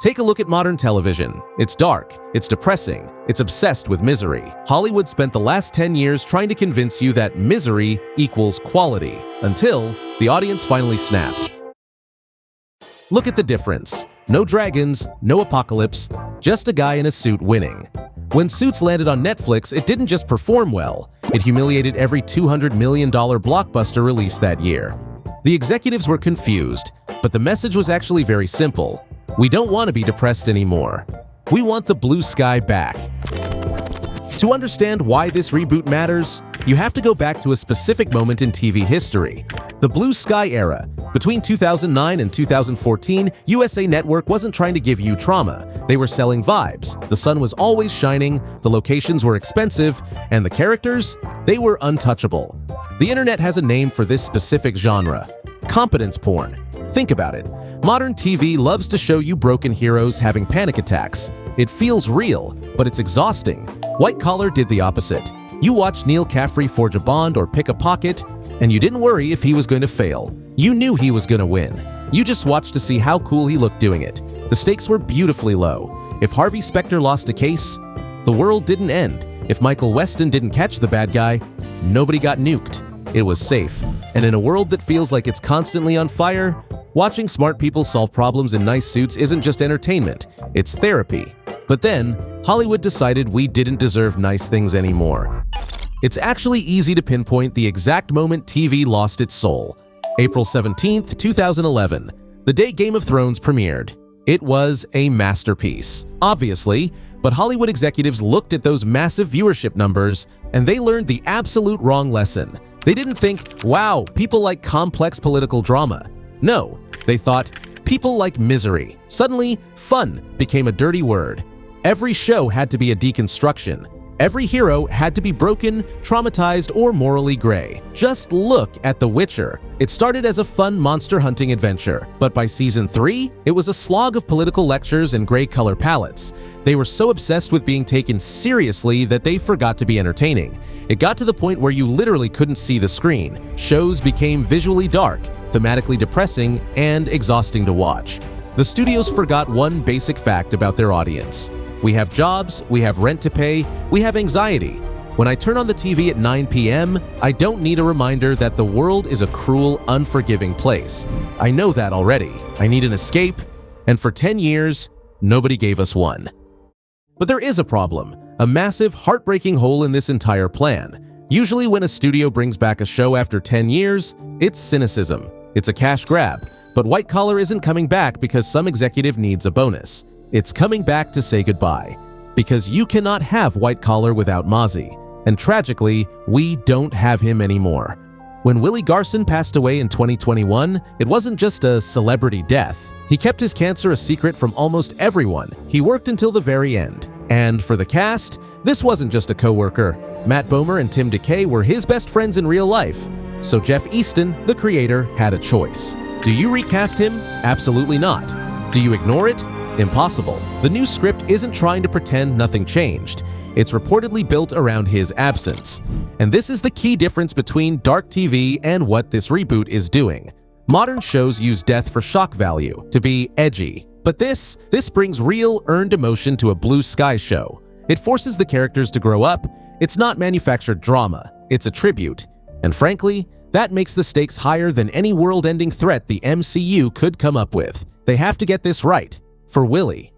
Take a look at modern television. It's dark, it's depressing, it's obsessed with misery. Hollywood spent the last 10 years trying to convince you that misery equals quality, until the audience finally snapped. Look at the difference. No dragons, no apocalypse, just a guy in a suit winning. When Suits landed on Netflix, it didn't just perform well, it humiliated every $200 million blockbuster release that year. The executives were confused, but the message was actually very simple. We don't want to be depressed anymore. We want the blue sky back. To understand why this reboot matters, you have to go back to a specific moment in TV history, the blue sky era. Between 2009 and 2014, USA Network wasn't trying to give you trauma. They were selling vibes. The sun was always shining, the locations were expensive, and the characters? They were untouchable. The internet has a name for this specific genre: competence porn. Think about it. Modern TV loves to show you broken heroes having panic attacks. It feels real, but it's exhausting. White Collar did the opposite. You watched Neal Caffrey forge a bond or pick a pocket, and you didn't worry if he was going to fail. You knew he was going to win. You just watched to see how cool he looked doing it. The stakes were beautifully low. If Harvey Specter lost a case, the world didn't end. If Michael Weston didn't catch the bad guy, nobody got nuked. It was safe. And in a world that feels like it's constantly on fire, watching smart people solve problems in nice suits isn't just entertainment, it's therapy. But then, Hollywood decided we didn't deserve nice things anymore. It's actually easy to pinpoint the exact moment TV lost its soul. April 17th, 2011, the day Game of Thrones premiered. It was a masterpiece, obviously, but Hollywood executives looked at those massive viewership numbers and they learned the absolute wrong lesson. They didn't think, wow, people like complex political drama. No, they thought, people like misery. Suddenly, fun became a dirty word. Every show had to be a deconstruction. Every hero had to be broken, traumatized, or morally gray. Just look at The Witcher. It started as a fun monster hunting adventure, but by season 3, it was a slog of political lectures and gray color palettes. They were so obsessed with being taken seriously that they forgot to be entertaining. It got to the point where you literally couldn't see the screen. Shows became visually dark, thematically depressing, and exhausting to watch. The studios forgot one basic fact about their audience. We have jobs, we have rent to pay, we have anxiety. When I turn on the TV at 9 p.m., I don't need a reminder that the world is a cruel, unforgiving place. I know that already. I need an escape, and for 10 years, nobody gave us one. But there is a problem, a massive, heartbreaking hole in this entire plan. Usually when a studio brings back a show after 10 years, it's cynicism. It's a cash grab. But White Collar isn't coming back because some executive needs a bonus. It's coming back to say goodbye. Because you cannot have White Collar without Mozzie. And tragically, we don't have him anymore. When Willie Garson passed away in 2021, it wasn't just a celebrity death. He kept his cancer a secret from almost everyone. He worked until the very end. And for the cast, this wasn't just a co-worker. Matt Bomer and Tim DeKay were his best friends in real life. So Jeff Eastin, the creator, had a choice. Do you recast him? Absolutely not. Do you ignore it? Impossible. The new script isn't trying to pretend nothing changed. It's reportedly built around his absence. And this is the key difference between dark TV and what this reboot is doing. Modern shows use death for shock value, to be edgy. But this brings real, earned emotion to a blue sky show. It forces the characters to grow up. It's not manufactured drama. It's a tribute. And frankly, that makes the stakes higher than any world-ending threat the MCU could come up with. They have to get this right. For Willie.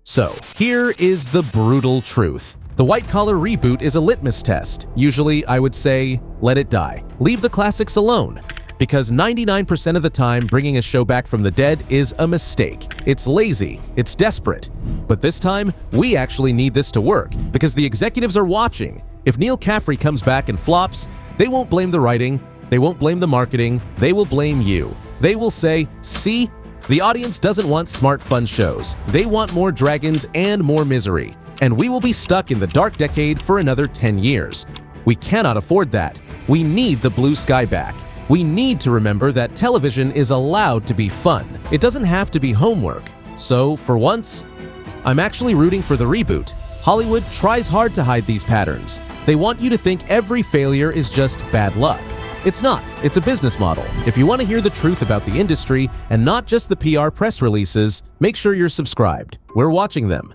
So, here is the brutal truth. The White Collar reboot is a litmus test. Usually, I would say, let it die. Leave the classics alone. Because 99% of the time, bringing a show back from the dead is a mistake. It's lazy. It's desperate. But this time, we actually need this to work, because the executives are watching. If Neal Caffrey comes back and flops, they won't blame the writing, they won't blame the marketing, they will blame you. They will say, see? The audience doesn't want smart, fun shows. They want more dragons and more misery. And we will be stuck in the dark decade for another 10 years. We cannot afford that. We need the blue sky back. We need to remember that television is allowed to be fun. It doesn't have to be homework. So, for once, I'm actually rooting for the reboot. Hollywood tries hard to hide these patterns. They want you to think every failure is just bad luck. It's not. It's a business model. If you want to hear the truth about the industry and not just the PR press releases, make sure you're subscribed. We're watching them.